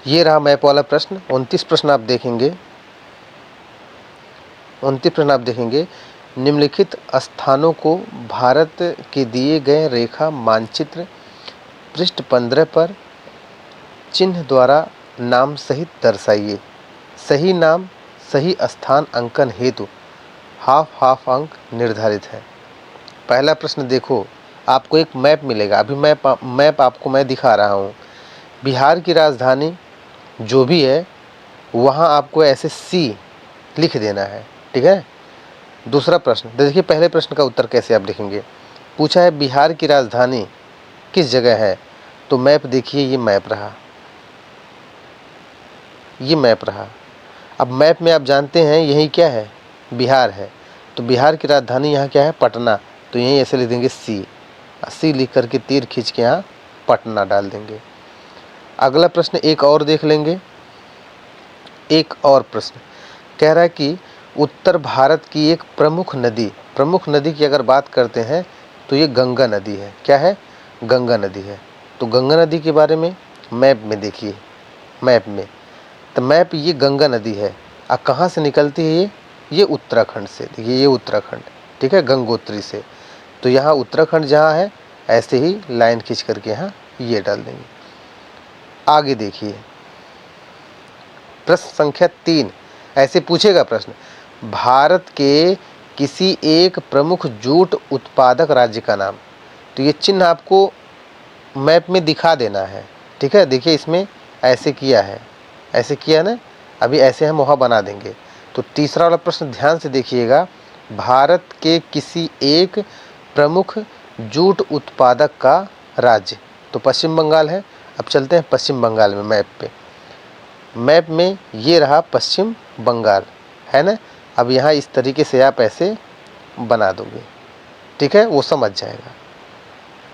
ये रहा मैप वाला प्रश्न। 29 प्रश्न आप देखेंगे। 29 प्रश्न आप देखेंगे। निम्नलिखित स्थानों को भारत के दिए गए रेखा मानचित्र पृष्ठ 15 पर चिन्ह द्वारा नाम सहित दर्शाइए। सही नाम सही स्थान अंकन हेतु हाफ अंक निर्धारित है। पहला प्रश्न देखो, आपको एक मैप मिलेगा। अभी मैप आपको मैं दिखा रहा हूँ। बिहार की राजधानी जो भी है वहाँ आपको ऐसे सी लिख देना है, ठीक है। दूसरा प्रश्न देखिए, पहले प्रश्न का उत्तर कैसे आप लिखेंगे। पूछा है बिहार की राजधानी किस जगह है, तो मैप देखिए, ये मैप रहा, ये मैप रहा। अब मैप में आप जानते हैं यही क्या है, बिहार है। तो बिहार की राजधानी यहाँ क्या है, पटना। तो यहीं ऐसे लिख देंगे सी लिख करके तीर खींच के यहाँ पटना डाल देंगे। अगला प्रश्न एक और देख लेंगे। एक और प्रश्न कह रहा है कि उत्तर भारत की एक प्रमुख नदी की अगर बात करते हैं तो ये गंगा नदी है। क्या है, गंगा नदी है। तो गंगा नदी के बारे में मैप में देखिए, मैप में तो मैप ये गंगा नदी है। अब कहाँ से निकलती है ये उत्तराखंड से। देखिए ये उत्तराखंड, ठीक है, गंगोत्री से। तो यहाँ उत्तराखंड जहाँ है ऐसे ही लाइन खींच करके यहाँ ये डाल देंगे। आगे देखिए प्रश्न संख्या 3 ऐसे पूछेगा प्रश्न, भारत के किसी एक प्रमुख जूट उत्पादक राज्य का नाम। तो ये चिन्ह आपको मैप में दिखा देना है, ठीक है। देखिए इसमें ऐसे किया है, ऐसे किया ना, अभी ऐसे हम वहाँ बना देंगे। तो तीसरा वाला प्रश्न ध्यान से देखिएगा, भारत के किसी एक प्रमुख जूट उत्पादक का राज्य। तो पश्चिम बंगाल है। अब चलते हैं पश्चिम बंगाल में। मैप में ये रहा पश्चिम बंगाल, है ना। अब यहाँ इस तरीके से आप ऐसे बना दोगे, ठीक है, वो समझ जाएगा।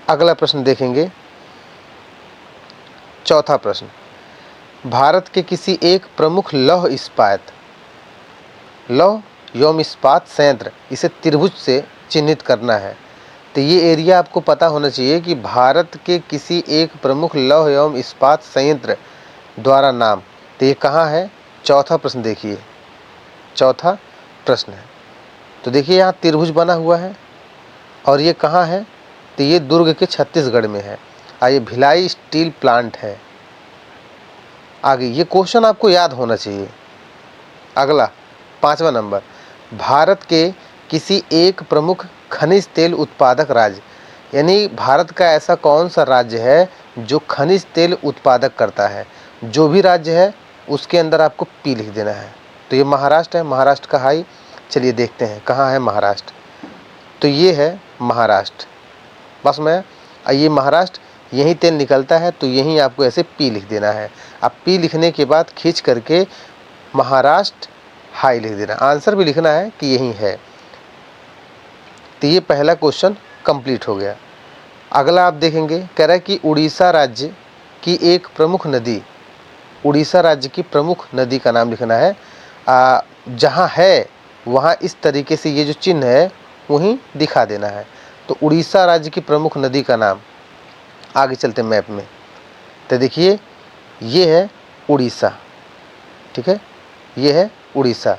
अगला प्रश्न देखेंगे, चौथा प्रश्न, भारत के किसी एक प्रमुख लौह यौम इस्पात संयंत्र, इसे त्रिभुज से चिन्हित करना है। तो ये एरिया आपको पता होना चाहिए कि भारत के किसी एक प्रमुख लौह एवं इस्पात संयंत्र द्वारा नाम। तो ये कहाँ है, चौथा प्रश्न देखिए, चौथा प्रश्न है। तो देखिए यहाँ त्रिभुज बना हुआ है और ये कहाँ है, तो ये दुर्ग के छत्तीसगढ़ में है। ये भिलाई स्टील प्लांट है। आगे ये क्वेश्चन आपको याद होना चाहिए। अगला 5वां नंबर, भारत के किसी एक प्रमुख खनिज तेल उत्पादक राज्य। यानी भारत का ऐसा कौन सा राज्य है जो खनिज तेल उत्पादक करता है। जो भी राज्य है उसके अंदर आपको पी लिख देना है। तो ये महाराष्ट्र है, महाराष्ट्र का हाई। चलिए देखते हैं कहाँ है महाराष्ट्र। तो ये है महाराष्ट्र, बस मैं ये महाराष्ट्र, यहीं तेल निकलता है। तो यहीं आपको ऐसे पी लिख देना है। अब पी लिखने के बाद खींच करके महाराष्ट्र हाई लिख देना। आंसर भी लिखना है कि यही है। तो ये पहला क्वेश्चन कंप्लीट हो गया। अगला आप देखेंगे, कह रहा है कि उड़ीसा राज्य की एक प्रमुख नदी, उड़ीसा राज्य की प्रमुख नदी का नाम लिखना है। जहाँ है वहाँ इस तरीके से ये जो चिन्ह है वहीं दिखा देना है। तो उड़ीसा राज्य की प्रमुख नदी का नाम। आगे चलते मैप में, तो देखिए ये है उड़ीसा, ठीक है, ये है उड़ीसा।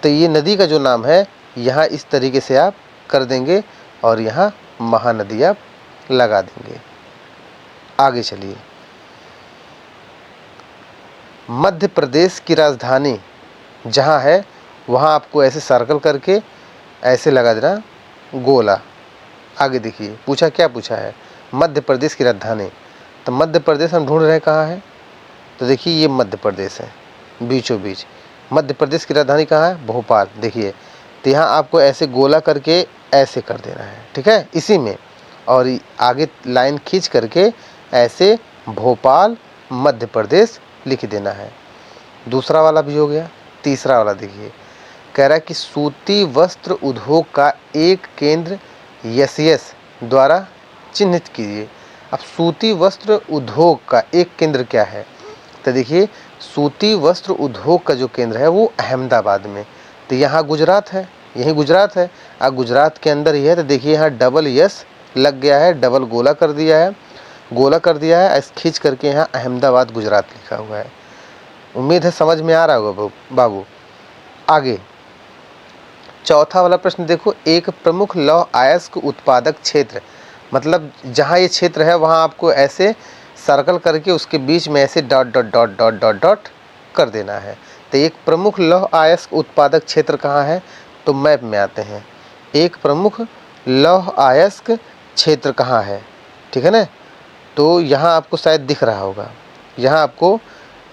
तो ये नदी का जो नाम है यहाँ इस तरीके से आप कर देंगे और यहाँ महानदी आप लगा देंगे। आगे चलिए, मध्य प्रदेश की राजधानी जहाँ है वहाँ आपको ऐसे सर्कल करके ऐसे लगा देना गोला। आगे देखिए पूछा, क्या पूछा है, मध्य प्रदेश की राजधानी। तो मध्य प्रदेश हम ढूंढ रहे हैं कहाँ है, तो देखिए ये मध्य प्रदेश है, बीचों बीच। मध्य प्रदेश की राजधानी कहाँ है, भोपाल। देखिए तो यहाँ आपको ऐसे गोला करके ऐसे कर देना है, ठीक है, इसी में। और आगे लाइन खींच करके ऐसे भोपाल मध्य प्रदेश लिख देना है। दूसरा वाला भी हो गया। तीसरा वाला देखिए, कह रहा है कि सूती वस्त्र उद्योग का एक केंद्र यस द्वारा चिन्हित कीजिए। अब सूती वस्त्र उद्योग का एक केंद्र क्या है, तो देखिए सूती वस्त्र उद्योग का जो केंद्र है वो अहमदाबाद में। तो यहाँ गुजरात है, यही गुजरात है। गुजरात के अंदर ही है। तो देखिए यहाँ डबल यस लग गया है, डबल गोला कर दिया है, गोला कर दिया है, खींच करके यहाँ अहमदाबाद गुजरात लिखा हुआ है। उम्मीद है समझ में आ रहा होगा बाबू। आगे चौथा वाला प्रश्न देखो, एक प्रमुख लौह अयस्क उत्पादक क्षेत्र, मतलब जहाँ ये क्षेत्र है वहाँ आपको ऐसे सर्कल करके उसके बीच में ऐसे dot dot dot dot dot dot कर देना है। तो एक प्रमुख लौह अयस्क उत्पादक क्षेत्र कहाँ है, तो मैप में आते हैं। एक प्रमुख लौह अयस्क क्षेत्र कहाँ है, ठीक है ना। तो यहाँ आपको शायद दिख रहा होगा, यहाँ आपको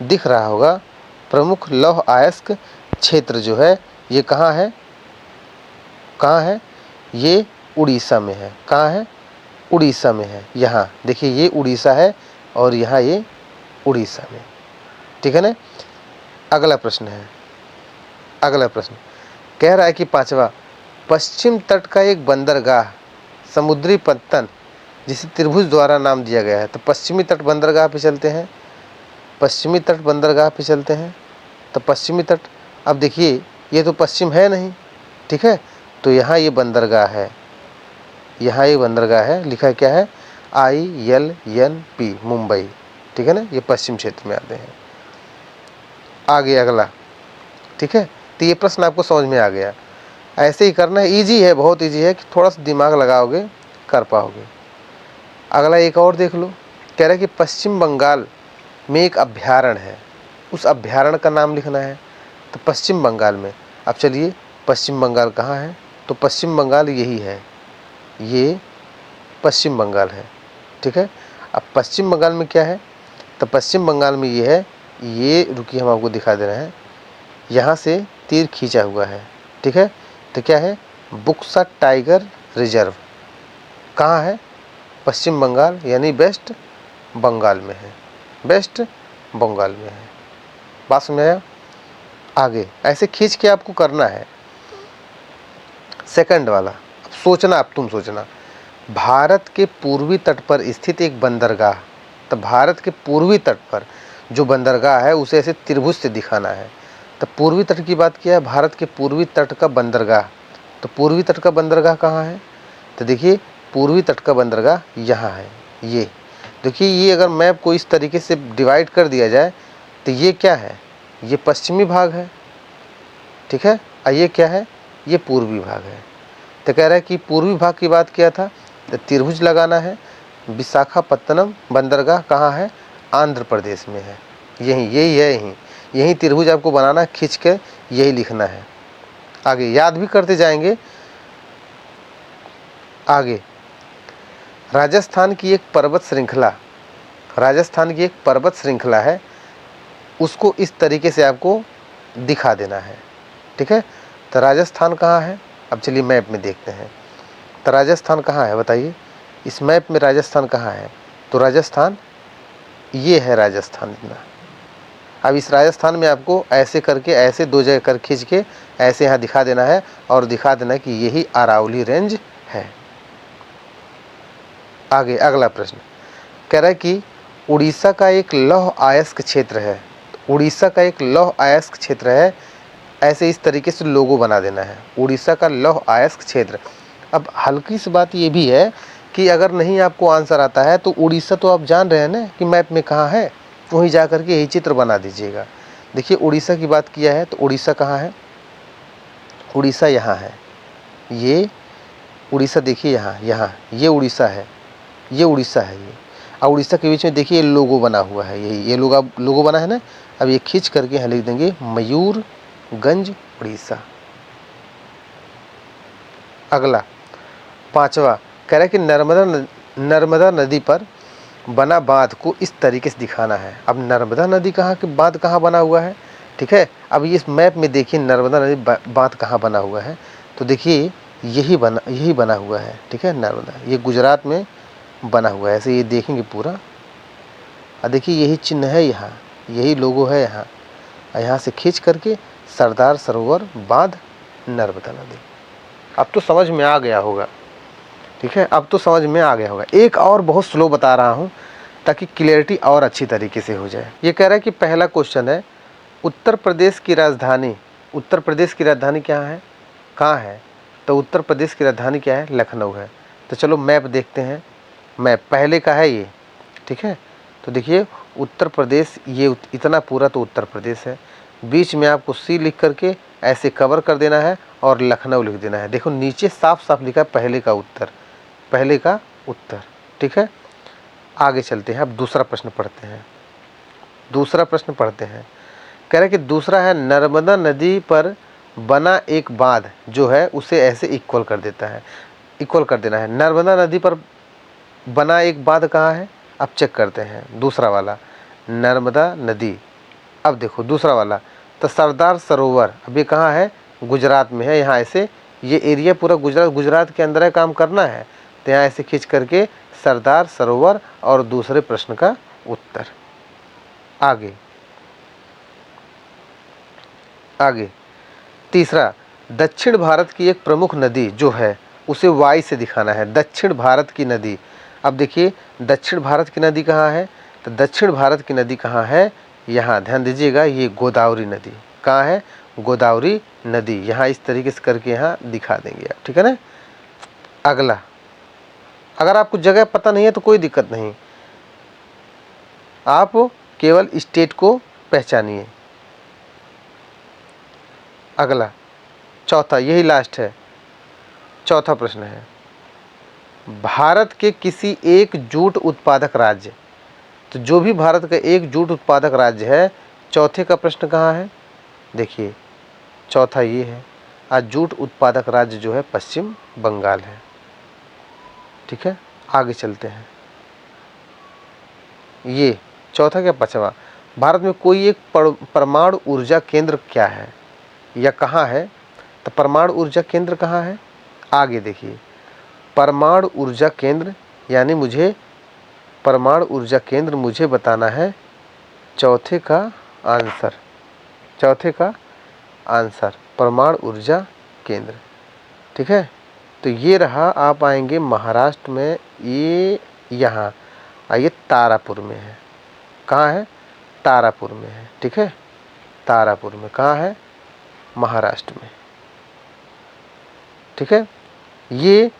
दिख रहा होगा प्रमुख लौह अयस्क क्षेत्र जो है ये कहाँ है, कहाँ है, ये उड़ीसा में है। कहाँ है, उड़ीसा में है। यहाँ देखिए ये उड़ीसा है और यहाँ ये उड़ीसा में, ठीक है ना। अगला प्रश्न है, अगला प्रश्न कह रहा है कि पांचवा, पश्चिम तट का एक बंदरगाह समुद्री पत्तन जिसे त्रिभुज द्वारा नाम दिया गया है। तो पश्चिमी तट बंदरगाह पे चलते हैं, पश्चिमी तट बंदरगाह पे चलते हैं। तो पश्चिमी तट, अब देखिए ये तो पश्चिम है नहीं, ठीक है, तो यहाँ ये बंदरगाह है, यहाँ ये बंदरगाह है, लिखा है क्या है, ILNP मुंबई, ठीक है ना, ये पश्चिम क्षेत्र में आते हैं। आगे अगला, ठीक है, तो ये प्रश्न आपको समझ में आ गया। ऐसे ही करना है, इजी है, बहुत इजी है कि थोड़ा सा दिमाग लगाओगे कर पाओगे। अगला एक और देख लो, कह रहा है कि पश्चिम बंगाल में एक अभ्यारण्य है, उस अभ्यारण्य का नाम लिखना है। तो पश्चिम बंगाल में, अब चलिए पश्चिम बंगाल कहाँ है, तो पश्चिम बंगाल यही है, ये पश्चिम बंगाल है, ठीक है। अब पश्चिम बंगाल में क्या है, तो पश्चिम बंगाल में ये है, ये रुकिए हम आपको दिखा दे रहे हैं, यहाँ से तीर खींचा हुआ है, ठीक है। तो क्या है, बुक्सा टाइगर रिजर्व कहाँ है, पश्चिम बंगाल यानी वेस्ट बंगाल में है, वेस्ट बंगाल में है। बात समझ आया। आगे ऐसे खींच के आपको करना है। सेकंड वाला, अब सोचना, अब तुम सोचना, भारत के पूर्वी तट पर स्थित एक बंदरगाह, तो भारत के पूर्वी तट पर जो बंदरगाह है उसे ऐसे त्रिभुज से दिखाना है। तो पूर्वी तट की बात किया है, भारत के पूर्वी तट का बंदरगाह, तो पूर्वी तट का बंदरगाह कहाँ है, तो देखिए पूर्वी तट का बंदरगाह यहाँ है। ये देखिए, ये अगर मैप को इस तरीके से डिवाइड कर दिया जाए तो ये क्या है, ये पश्चिमी भाग है, ठीक है, और ये क्या है, ये पूर्वी भाग है। तो कह रहा है कि पूर्वी भाग की बात किया था तो त्रिभुज लगाना है। विशाखापत्तनम बंदरगाह कहाँ है, आंध्र प्रदेश में है, यही है, यही त्रिभुज आपको बनाना है, खींच के यही लिखना है। आगे याद भी करते जाएंगे। आगे राजस्थान की एक पर्वत श्रृंखला, राजस्थान की एक पर्वत श्रृंखला है, उसको इस तरीके से आपको दिखा देना है, ठीक है। तो राजस्थान कहाँ है, अब चलिए मैप में देखते हैं। तो राजस्थान कहाँ है बताइए, इस मैप में राजस्थान कहाँ है, तो राजस्थान ये है, राजस्थान इतना। अब इस राजस्थान में आपको ऐसे करके, ऐसे दो जगह कर खींच के ऐसे यहाँ दिखा देना है और दिखा देना कि यही अरावली रेंज है। आगे अगला प्रश्न कह रहा है कि उड़ीसा का एक लौह अयस्क क्षेत्र है, उड़ीसा का एक लौह अयस्क क्षेत्र है, ऐसे इस तरीके से लोगो बना देना है, उड़ीसा का लौह अयस्क क्षेत्र। अब हल्की सी बात ये भी है कि अगर नहीं आपको आंसर आता है तो उड़ीसा तो आप जान रहे हैं ना कि मैप में कहाँ है, वहीं जा कर के यही चित्र बना दीजिएगा। देखिए उड़ीसा की बात किया है तो उड़ीसा कहाँ है, उड़ीसा यहाँ है, ये उड़ीसा देखिए यहाँ ये उड़ीसा है, ये उड़ीसा है ये, और उड़ीसा के बीच में देखिए ये लोगो बना हुआ है, यही ये लोगो बना है ना। अब ये खींच करके यहाँ लिख देंगे मयूरगंज उड़ीसा। अगला पांचवा कह रहा है कि नर्मदा नदी पर बना बांध को इस तरीके से दिखाना है। अब नर्मदा नदी कहाँ के बांध कहाँ बना हुआ है, ठीक है। अब इस मैप में देखिए नर्मदा नदी बांध कहाँ बना हुआ है, तो देखिए यही बना हुआ है, ठीक है। नर्मदा ये गुजरात में बना हुआ है, ऐसे ये देखेंगे पूरा, और देखिए यही चिन्ह है यहाँ, यही लोगो है यहाँ, यहाँ से खींच करके सरदार सरोवर बांध नर्मदा नदी। अब तो समझ में आ गया होगा, ठीक है, अब तो समझ में आ गया होगा। एक और बहुत स्लो बता रहा हूँ ताकि क्लियरिटी और अच्छी तरीके से हो जाए। ये कह रहा है कि पहला क्वेश्चन है, उत्तर प्रदेश की राजधानी, उत्तर प्रदेश की राजधानी क्या है, कहाँ है, तो उत्तर प्रदेश की राजधानी क्या है, लखनऊ है। तो चलो मैप देखते हैं, मैप पहले का है ये, ठीक है। तो देखिए उत्तर प्रदेश, ये इतना पूरा तो उत्तर प्रदेश है। बीच में आपको सी लिख करके ऐसे कवर कर देना है और लखनऊ लिख देना है। देखो नीचे साफ साफ लिखा है पहले का उत्तर, पहले का उत्तर। ठीक है, आगे चलते हैं। अब दूसरा प्रश्न पढ़ते हैं। दूसरा प्रश्न पढ़ते हैं। कह रहे कि दूसरा है, नर्मदा नदी पर बना एक बांध जो है उसे ऐसे इक्वल कर देता है, इक्वल कर देना है। नर्मदा नदी पर बना एक बांध कहाँ है? अब चेक करते हैं। दूसरा वाला नर्मदा नदी। अब देखो दूसरा वाला, तो सरदार सरोवर, अब ये कहाँ है? गुजरात में है। यहाँ ऐसे ये एरिया पूरा गुजरात के अंदर है, काम करना है तो यहाँ ऐसे खींच करके सरदार सरोवर और दूसरे प्रश्न का उत्तर। आगे आगे तीसरा, दक्षिण भारत की एक प्रमुख नदी जो है उसे वाई से दिखाना है। दक्षिण भारत की नदी। अब देखिए दक्षिण भारत की नदी कहाँ है? तो दक्षिण भारत की नदी कहाँ है? यहाँ ध्यान दीजिएगा, ये गोदावरी नदी। कहाँ है? गोदावरी नदी। यहाँ इस तरीके से करके यहाँ दिखा देंगे आप, ठीक है ना। अगला, अगर आपको जगह पता नहीं है तो कोई दिक्कत नहीं, आप केवल स्टेट को पहचानिए। अगला चौथा, यही लास्ट है, चौथा प्रश्न है, भारत के किसी एक जूट उत्पादक राज्य, तो जो भी भारत का एक जूट उत्पादक राज्य है, चौथे का प्रश्न कहाँ है? देखिए चौथा ये है, आज जूट उत्पादक राज्य जो है पश्चिम बंगाल है। ठीक है, आगे चलते हैं। ये चौथा क्या, पांचवा, भारत में कोई एक परमाणु ऊर्जा केंद्र क्या है या कहाँ है? तो परमाणु ऊर्जा केंद्र कहाँ है? आगे देखिए, परमाणु ऊर्जा केंद्र यानी मुझे परमाणु ऊर्जा केंद्र मुझे बताना है चौथे का आंसर, चौथे का आंसर परमाणु ऊर्जा केंद्र। ठीक है, तो ये रहा। आप आएंगे महाराष्ट्र में, ये यहाँ आइए तारापुर में है। कहाँ है? तारापुर में है। ठीक है, तारापुर में कहाँ है? महाराष्ट्र में। ठीक है, ये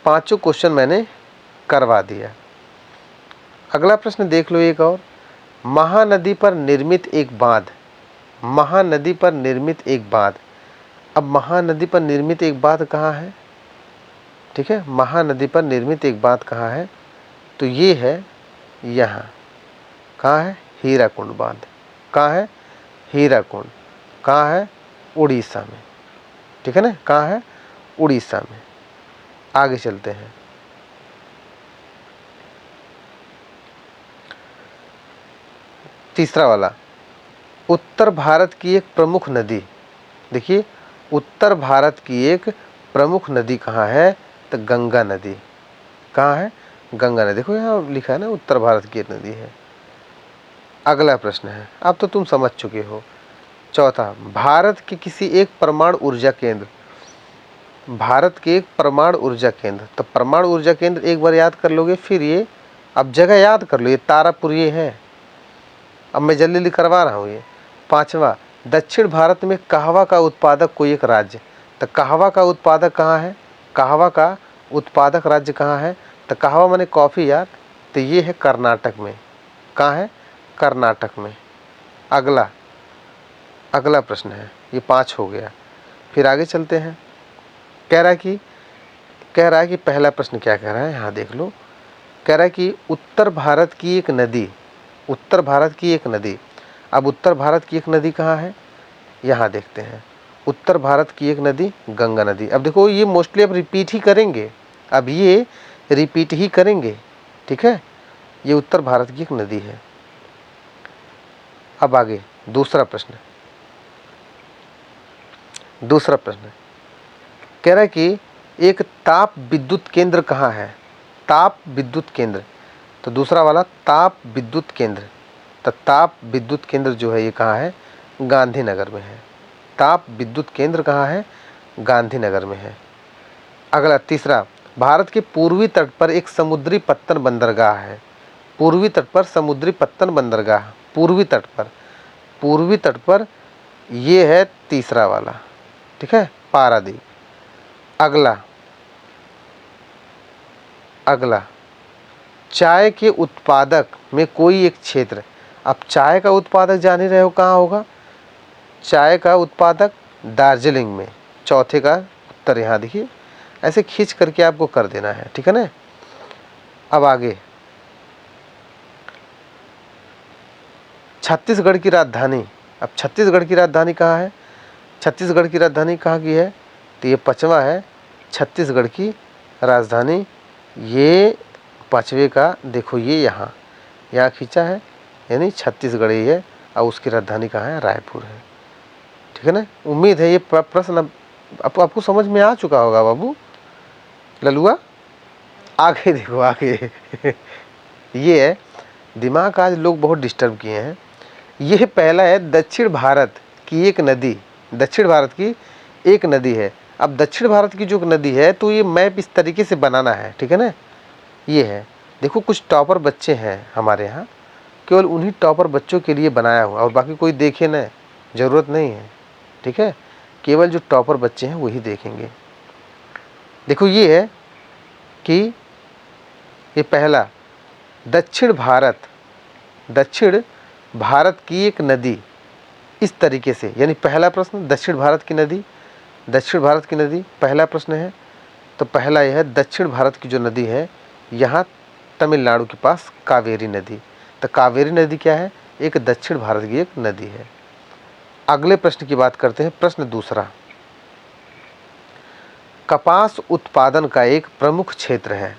पांचों क्वेश्चन मैंने करवा दिया। अगला प्रश्न देख लो एक और, महानदी पर निर्मित एक बांध, महानदी पर निर्मित एक बांध। अब महानदी पर निर्मित एक बांध कहाँ है? ठीक है, महानदी पर निर्मित एक बांध कहाँ है? तो ये है यहाँ। कहाँ है? हीराकुंड बांध। कहाँ है? हीराकुंड। कहाँ है? उड़ीसा में। ठीक है ना, कहाँ है? उड़ीसा में। आगे चलते हैं। तीसरा वाला, उत्तर भारत की एक प्रमुख नदी। देखिए उत्तर भारत की एक प्रमुख नदी कहाँ है? तो गंगा नदी। कहाँ है? गंगा नदी। देखो यहाँ लिखा है ना, उत्तर भारत की एक नदी है। अगला प्रश्न है, अब तो तुम समझ चुके हो। चौथा, भारत के किसी एक परमाणु ऊर्जा केंद्र, भारत के एक परमाणु ऊर्जा केंद्र। तो परमाणु ऊर्जा केंद्र एक बार याद कर लोगे, फिर ये अब जगह याद कर लो, ये तारापुर ये है। अब मैं जल्दी जल्दी करवा रहा हूँ ये। पांचवा, दक्षिण भारत में कहवा का उत्पादक कोई एक राज्य। तो कहवा का उत्पादक कहाँ है? कहवा का उत्पादक राज्य कहाँ है? तो कहवा माने कॉफ़ी यार, तो ये है कर्नाटक में। कहाँ है? कर्नाटक में। अगला अगला प्रश्न है, ये 5 हो गया। फिर आगे चलते हैं। कह रहा है कि पहला प्रश्न क्या कह रहा है, यहाँ देख लो। कह रहा है कि उत्तर भारत की एक नदी, उत्तर भारत की एक नदी। अब उत्तर भारत की एक नदी कहाँ है? यहाँ देखते हैं। उत्तर भारत की एक नदी गंगा नदी। अब देखो ये मोस्टली अब रिपीट ही करेंगे, अब ये रिपीट ही करेंगे। ठीक है, ये उत्तर भारत की एक नदी है। अब आगे दूसरा प्रश्न कह रहा है कि एक ताप विद्युत केंद्र कहाँ है? ताप विद्युत केंद्र। तो दूसरा वाला ताप विद्युत केंद्र। तो ताप विद्युत केंद्र जो है ये कहाँ है? गांधीनगर में है। ताप विद्युत केंद्र कहाँ है? गांधीनगर में है। अगला तीसरा, भारत के पूर्वी तट पर एक समुद्री पत्तन बंदरगाह है। पूर्वी तट पर समुद्री पत्तन बंदरगाह, पूर्वी तट पर ये है तीसरा वाला। ठीक है, पारादीप। अगला चाय के उत्पादक में कोई एक क्षेत्र। अब चाय का उत्पादक जान ही रहे हो कहाँ होगा, चाय का उत्पादक दार्जिलिंग में। चौथे का उत्तर यहाँ देखिए, ऐसे खींच करके आपको कर देना है, ठीक है ना। अब आगे, छत्तीसगढ़ की राजधानी। अब छत्तीसगढ़ की राजधानी कहाँ है, छत्तीसगढ़ की राजधानी कहाँ की है, तो ये पाँचवा है छत्तीसगढ़ की राजधानी। ये पाँचवे का देखो, ये यहाँ खींचा है, यानी छत्तीसगढ़ ही है, और उसकी राजधानी कहाँ है, रायपुर है, ठीक है ना। उम्मीद है ये प्रश्न आपको समझ में आ चुका होगा बाबू ललुआ। आगे देखो आगे ये है, दिमाग आज लोग बहुत डिस्टर्ब किए हैं। ये पहला है दक्षिण भारत की एक नदी, दक्षिण भारत की एक नदी है। अब दक्षिण भारत की जो नदी है, तो ये मैप इस तरीके से बनाना है, ठीक है ना। ये है, देखो कुछ टॉपर बच्चे हैं हमारे यहाँ, केवल उन्हीं टॉपर बच्चों के लिए बनाया हुआ, और बाकी कोई देखे ना, ज़रूरत नहीं है, ठीक है। केवल जो टॉपर बच्चे हैं वही देखेंगे। देखो ये है कि ये पहला दक्षिण भारत की एक नदी, इस तरीके से, यानी पहला प्रश्न दक्षिण भारत की नदी पहला प्रश्न है। तो पहला यह है दक्षिण भारत की जो नदी है, यहाँ तमिलनाडु के पास कावेरी नदी। तो कावेरी नदी क्या है, एक दक्षिण भारत की एक नदी है। अगले प्रश्न की बात करते हैं, प्रश्न दूसरा, कपास उत्पादन का एक प्रमुख क्षेत्र है।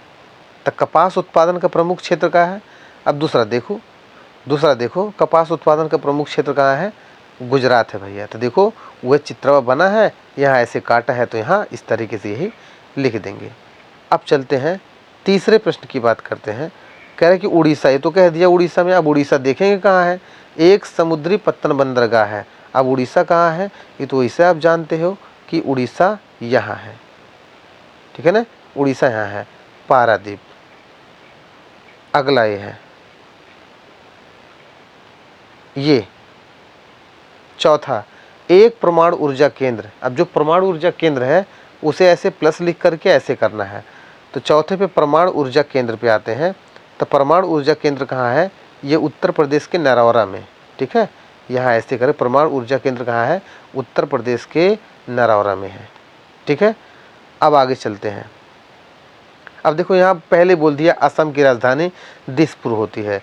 तो कपास उत्पादन का प्रमुख क्षेत्र कहाँ है। अब दूसरा देखो कपास उत्पादन का प्रमुख क्षेत्र कहाँ है, गुजरात है भैया। तो देखो वह चित्रवा बना है, यहाँ ऐसे काटा है, तो यहाँ इस तरीके से यही लिख देंगे। अब चलते हैं तीसरे प्रश्न की बात करते हैं। कह रहे कि उड़ीसा, ये तो कह दिया उड़ीसा में। अब उड़ीसा देखेंगे कहाँ है, एक समुद्री पत्तन बंदरगाह है। अब उड़ीसा कहाँ है, ये तो इसे आप जानते हो कि उड़ीसा यहाँ है, ठीक है ना। उड़ीसा यहाँ है, पारादीप। अगला ये है, ये चौथा, एक परमाणु ऊर्जा केंद्र। अब जो परमाणु ऊर्जा केंद्र है उसे ऐसे प्लस लिख करके ऐसे करना है। तो चौथे पे परमाणु ऊर्जा केंद्र पे आते हैं। तो परमाणु ऊर्जा केंद्र कहाँ है, ये उत्तर प्रदेश के नरौरा में, ठीक है। यहाँ ऐसे करें, परमाणु ऊर्जा केंद्र कहाँ है, उत्तर प्रदेश के नरौरा में है, ठीक है। अब आगे चलते हैं। अब देखो यहाँ पहले बोल दिया असम की राजधानी दिसपुर होती है।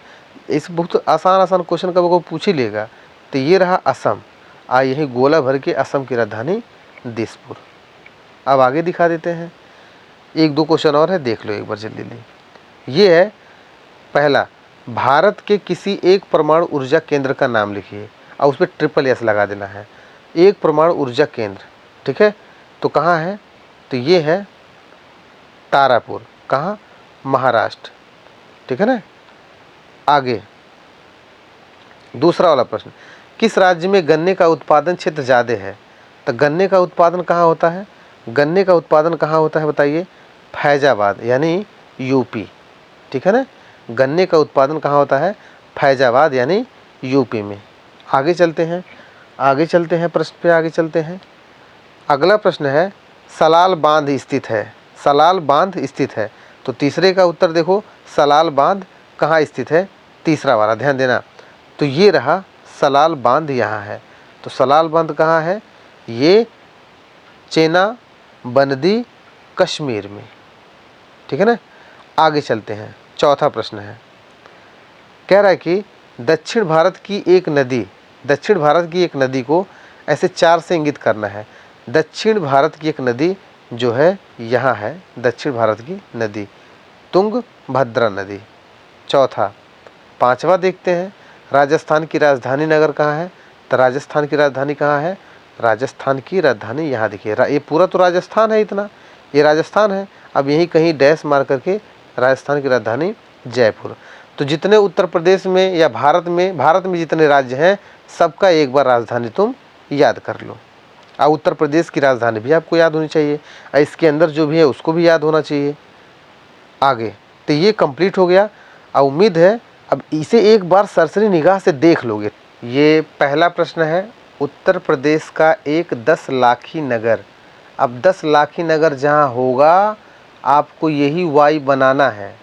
इस बहुत आसान क्वेश्चन का वो पूछ ही लेगा। तो ये रहा असम, यही गोला भर के असम की राजधानी दिसपुर। अब आगे दिखा देते हैं, एक दो क्वेश्चन और है, देख लो एक बार जल्दी। ये है पहला, भारत के किसी एक परमाणु ऊर्जा केंद्र का नाम लिखिए, और उस पर ट्रिपल एस लगा देना है। एक परमाणु ऊर्जा केंद्र, ठीक है, तो कहाँ है, तो ये है तारापुर, कहाँ, महाराष्ट्र, ठीक है ना। आगे दूसरा वाला प्रश्न, किस राज्य में गन्ने का उत्पादन क्षेत्र ज़्यादा है। तो गन्ने का उत्पादन कहाँ होता है, गन्ने का उत्पादन कहाँ होता है बताइए, फैजाबाद यानी यूपी, ठीक है ना। गन्ने का उत्पादन कहाँ होता है, फैजाबाद यानी यूपी में। आगे चलते हैं प्रश्न पे आगे चलते हैं। अगला प्रश्न है, सलाल बांध स्थित है। तो तीसरे का उत्तर देखो, सलाल बांध कहाँ स्थित है, तीसरा वाला ध्यान देना। तो ये रहा सलाल बांध, यहाँ है। तो सलाल बांध कहाँ है, ये चेना बनदी कश्मीर में, ठीक है ना। आगे चलते हैं, चौथा प्रश्न है, कह रहा है कि दक्षिण भारत की एक नदी को ऐसे चार से इंगित करना है। दक्षिण भारत की एक नदी जो है यहाँ है, दक्षिण भारत की नदी तुंगभद्रा नदी। चौथा, पांचवा देखते हैं, राजस्थान की राजधानी नगर कहाँ है। तो राजस्थान की राजधानी कहाँ है, राजस्थान की राजधानी यहाँ देखिए, ये पूरा तो राजस्थान है, इतना ये राजस्थान है। अब यहीं कहीं डैश मार करके राजस्थान की राजधानी जयपुर। तो जितने उत्तर प्रदेश में या भारत में जितने राज्य हैं, सबका एक बार राजधानी तुम याद कर लो। और उत्तर प्रदेश की राजधानी भी आपको याद होनी चाहिए, और इसके अंदर जो भी है उसको भी याद होना चाहिए। आगे तो ये कंप्लीट हो गया। और उम्मीद है अब इसे एक बार सरसरी निगाह से देख लोगे। ये पहला प्रश्न है, उत्तर प्रदेश का एक 10 लाखी नगर। अब 10 लाखी नगर जहाँ होगा आपको यही वाई बनाना है।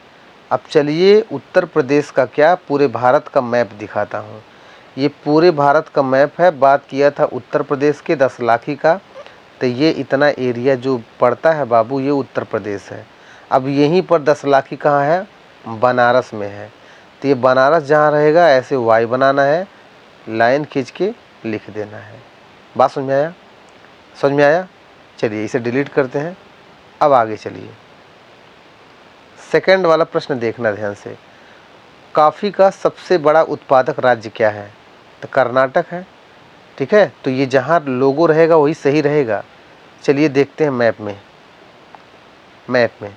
अब चलिए उत्तर प्रदेश का क्या, पूरे भारत का मैप दिखाता हूँ। ये पूरे भारत का मैप है, बात किया था उत्तर प्रदेश के 10 लाखी का, तो ये इतना एरिया जो पड़ता है बाबू, ये उत्तर प्रदेश है। अब यहीं पर 10 लाखी कहाँ है, बनारस में है। तो ये बनारस जहाँ रहेगा ऐसे वाई बनाना है, लाइन खींच के लिख देना है। बात समझ में आया? समझ में आया? चलिए इसे डिलीट करते हैं। अब आगे चलिए, सेकंड वाला प्रश्न देखना ध्यान से। कॉफ़ी का सबसे बड़ा उत्पादक राज्य क्या है? तो कर्नाटक है। ठीक है, तो ये जहाँ लोगो रहेगा वही सही रहेगा। चलिए देखते हैं मैप में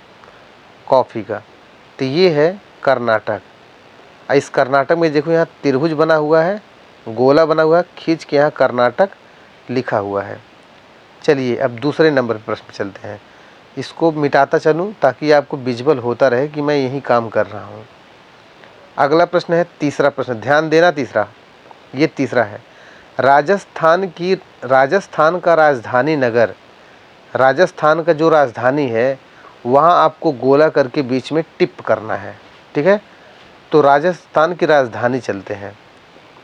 कॉफ़ी का, तो ये है कर्नाटक। इस कर्नाटक में देखो यहाँ त्रिभुज बना हुआ है, गोला बना हुआ है, खींच के यहाँ कर्नाटक लिखा हुआ है। चलिए अब दूसरे नंबर पर प्रश्न चलते हैं। इसको मिटाता चलूँ ताकि आपको विजुअल होता रहे कि मैं यही काम कर रहा हूँ। अगला प्रश्न है तीसरा प्रश्न, ध्यान देना। ये तीसरा है, राजस्थान का राजधानी नगर, राजस्थान का जो राजधानी है वहाँ आपको गोला करके बीच में टिप करना है। ठीक है, तो राजस्थान की राजधानी चलते हैं,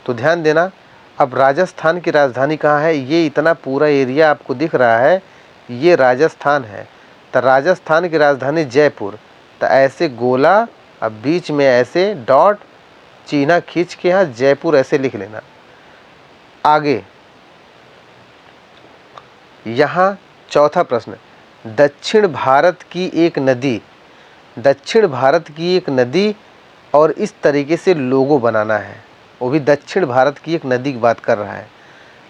तो ध्यान देना। अब राजस्थान की राजधानी कहाँ है? ये इतना पूरा एरिया आपको दिख रहा है, ये राजस्थान है। तो राजस्थान की राजधानी जयपुर, तो ऐसे गोला, अब बीच में ऐसे डॉट चिन्ह खींच के यहाँ जयपुर ऐसे लिख लेना। आगे यहाँ चौथा प्रश्न, दक्षिण भारत की एक नदी और इस तरीके से लोगो बनाना है। वो भी दक्षिण भारत की एक नदी की बात कर रहा है।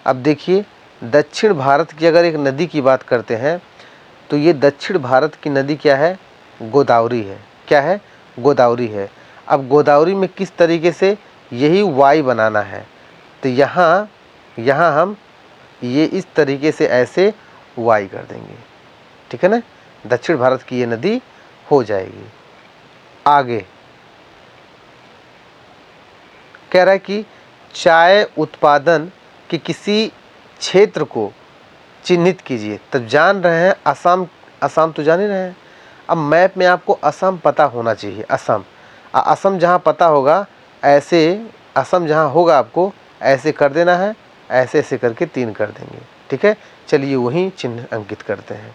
अब देखिए, दक्षिण भारत की अगर एक नदी की बात करते हैं तो ये दक्षिण भारत की नदी क्या है? गोदावरी है। क्या है? गोदावरी है। अब गोदावरी में किस तरीके से, यही वाई बनाना है। तो यहाँ हम ये इस तरीके से ऐसे वाई कर देंगे। ठीक है ना, दक्षिण भारत की ये नदी हो जाएगी। आगे कह रहा है कि चाय उत्पादन के किसी क्षेत्र को चिन्हित कीजिए। तब जान रहे हैं असम तो जान ही रहे हैं। अब मैप में आपको असम पता होना चाहिए। असम जहाँ पता होगा ऐसे, असम जहाँ होगा आपको ऐसे कर देना है, ऐसे ऐसे करके 3 कर देंगे। ठीक है, चलिए वहीं चिन्ह अंकित करते हैं।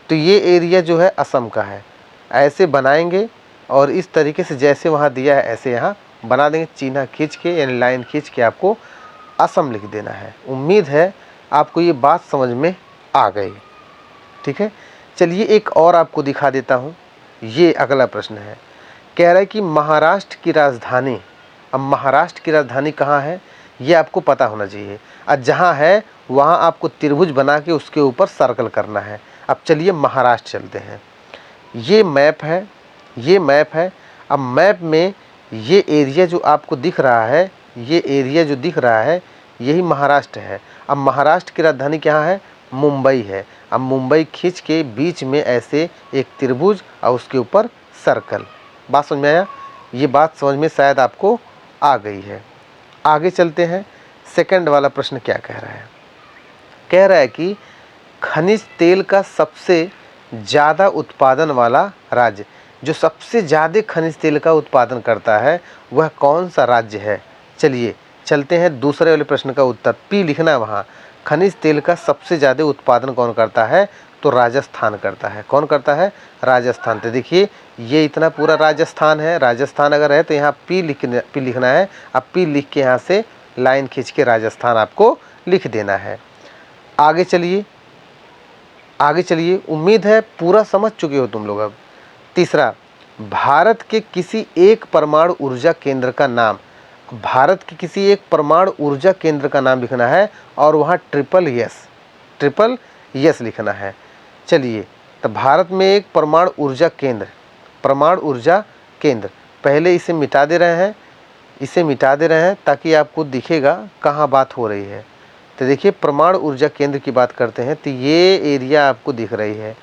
तो ये एरिया जो है असम का है, ऐसे बनाएंगे और इस तरीके से जैसे वहाँ दिया है ऐसे यहाँ बना देंगे, चिन्ह खींच के यानी लाइन खींच के आपको असम लिख देना है। उम्मीद है आपको ये बात समझ में आ गई। ठीक है, चलिए एक और आपको दिखा देता हूँ। ये अगला प्रश्न है, कह रहा है कि महाराष्ट्र की राजधानी, अब महाराष्ट्र की राजधानी कहाँ है ये आपको पता होना चाहिए। और जहाँ है वहाँ आपको त्रिभुज बना के उसके ऊपर सर्कल करना है। अब चलिए महाराष्ट्र चलते हैं। ये मैप है। अब मैप में ये एरिया जो आपको दिख रहा है, ये एरिया जो दिख रहा है यही महाराष्ट्र है। अब महाराष्ट्र की राजधानी क्या है? मुंबई है। अब मुंबई खींच के बीच में ऐसे एक त्रिभुज और उसके ऊपर सर्कल। बात समझ में आया? ये बात समझ में शायद आपको आ गई है। आगे चलते हैं। सेकंड वाला प्रश्न क्या कह रहा है? कह रहा है कि खनिज तेल का सबसे ज़्यादा उत्पादन वाला राज्य, जो सबसे ज़्यादा खनिज तेल का उत्पादन करता है वह कौन सा राज्य है? चलिए चलते हैं दूसरे वाले प्रश्न का उत्तर। पी लिखना है वहाँ। खनिज तेल का सबसे ज़्यादा उत्पादन कौन करता है? तो राजस्थान करता है। कौन करता है? राजस्थान। तो देखिए ये इतना पूरा राजस्थान है। राजस्थान अगर है तो यहाँ पी लिखना है। अब पी लिख के यहाँ से लाइन खींच के राजस्थान आपको लिख देना है। आगे चलिए, उम्मीद है पूरा समझ चुके हो तुम लोग। अब तीसरा, भारत के किसी एक परमाणु ऊर्जा केंद्र का नाम, भारत के किसी एक परमाणु ऊर्जा केंद्र का नाम लिखना है और वहाँ ट्रिपल यस लिखना है। चलिए, तो भारत में एक परमाणु ऊर्जा केंद्र, पहले इसे मिटा दे रहे हैं ताकि आपको दिखेगा कहाँ बात हो रही है। तो देखिए परमाणु ऊर्जा केंद्र की बात करते हैं तो ये एरिया आपको दिख रही है।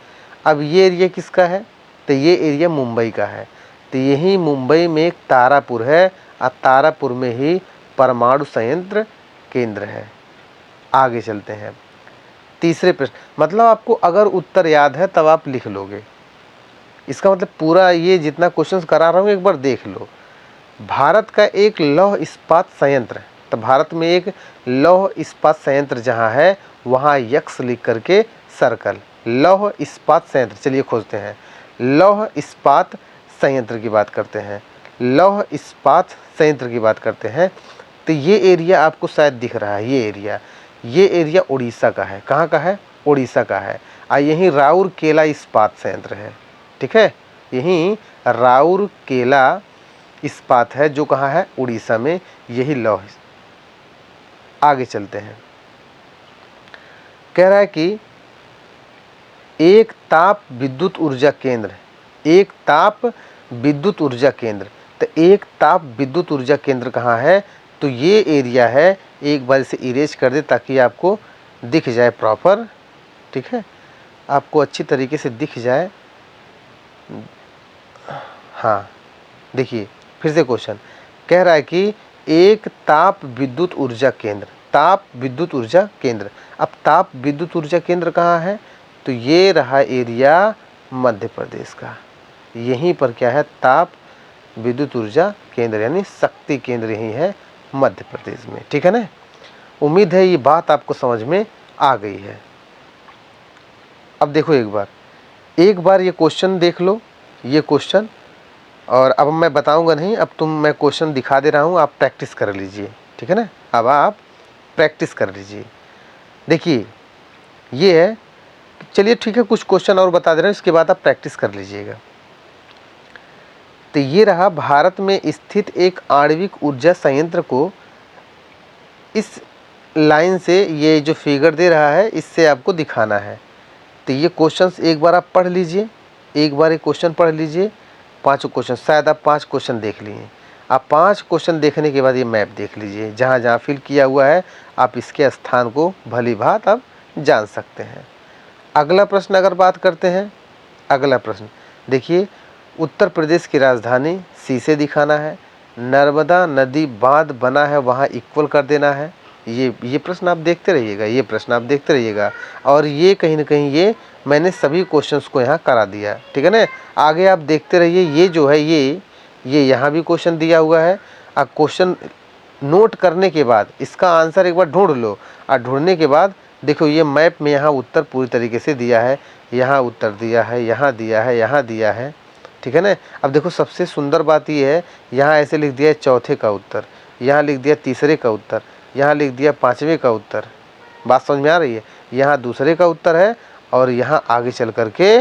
अब ये एरिया किसका है? तो ये एरिया मुंबई का है। तो यही मुंबई में एक तारापुर है और तारापुर में ही परमाणु संयंत्र केंद्र है। आगे चलते हैं तीसरे प्रश्न, मतलब आपको अगर उत्तर याद है तब आप लिख लोगे। इसका मतलब पूरा ये जितना क्वेश्चन करा रहा हूँ एक बार देख लो। भारत का एक लौह इस्पात संयंत्र, तो भारत में एक लौह इस्पात संयंत्र जहाँ है वहाँ यक्स लिख करके सर्कल, लौह इस्पात संयंत्र। चलिए खोजते हैं, लौह इस्पात संयंत्र की बात करते हैं, लौह इस्पात संयंत्र की बात करते हैं। तो ये एरिया आपको शायद दिख रहा है, ये एरिया उड़ीसा का है। कहाँ का है? उड़ीसा का है। यहीं राउरकेला इस्पात संयंत्र है, ठीक है, यहीं राउरकेला इस्पात है जो कहाँ है? उड़ीसा में, यही लौह। आगे चलते हैं, कह रहा है कि एक ताप विद्युत ऊर्जा केंद्र, एक ताप विद्युत ऊर्जा केंद्र। तो एक ताप विद्युत ऊर्जा केंद्र कहाँ है? तो ये एरिया है, एक बार इसे इरेज कर दे ताकि आपको दिख जाए प्रॉपर, ठीक है, आपको अच्छी तरीके से दिख जाए। हाँ देखिए फिर से क्वेश्चन कह रहा है कि एक ताप विद्युत ऊर्जा केंद्र, ताप विद्युत ऊर्जा केंद्र। अब ताप विद्युत ऊर्जा केंद्र कहाँ है? तो ये रहा एरिया मध्य प्रदेश का, यहीं पर क्या है? ताप विद्युत ऊर्जा केंद्र यानी शक्ति केंद्र यही है मध्य प्रदेश में, ठीक है ना। उम्मीद है ये बात आपको समझ में आ गई है। अब देखो एक बार ये क्वेश्चन देख लो, ये क्वेश्चन, और अब मैं बताऊंगा नहीं, अब मैं क्वेश्चन दिखा दे रहा हूँ, आप प्रैक्टिस कर लीजिए, ठीक है ना। अब आप प्रैक्टिस कर लीजिए। देखिए ये है, चलिए ठीक है, कुछ क्वेश्चन और बता दे रहा हूँ, इसके बाद आप प्रैक्टिस कर लीजिएगा। तो ये रहा भारत में स्थित एक आणविक ऊर्जा संयंत्र को, इस लाइन से ये जो फिगर दे रहा है इससे आपको दिखाना है। तो ये क्वेश्चंस एक बार आप पढ़ लीजिए, एक बार ये क्वेश्चन पढ़ लीजिए, 5 क्वेश्चन, शायद आप 5 क्वेश्चन देख लिए। आप 5 क्वेश्चन देखने के बाद ये मैप देख लीजिए, जहाँ जहाँ फिल किया हुआ है आप इसके स्थान को भली भांति आप जान सकते हैं। अगला प्रश्न अगर बात करते हैं, अगला प्रश्न देखिए, उत्तर प्रदेश की राजधानी सी से दिखाना है, नर्मदा नदी बांध बना है वहाँ इक्वल कर देना है। ये प्रश्न आप देखते रहिएगा, ये प्रश्न आप देखते रहिएगा, और ये कहीं ना कहीं ये मैंने सभी क्वेश्चंस को यहाँ करा दिया, ठीक है ना। आगे आप देखते रहिए, ये जो है ये यहाँ भी क्वेश्चन दिया हुआ है। अब क्वेश्चन नोट करने के बाद इसका आंसर एक बार ढूंढ लो, और ढूंढने के बाद देखो ये मैप में यहाँ उत्तर पूरी तरीके से दिया है, यहाँ उत्तर दिया है, यहाँ दिया है, यहाँ दिया है, ठीक है ना। अब देखो सबसे सुंदर बात ये है, यहाँ ऐसे लिख दिया है चौथे का उत्तर, यहाँ लिख दिया तीसरे का उत्तर, यहाँ लिख दिया 5वें का उत्तर। बात समझ में आ रही है? यहाँ दूसरे का उत्तर है, और यहाँ आगे चल करके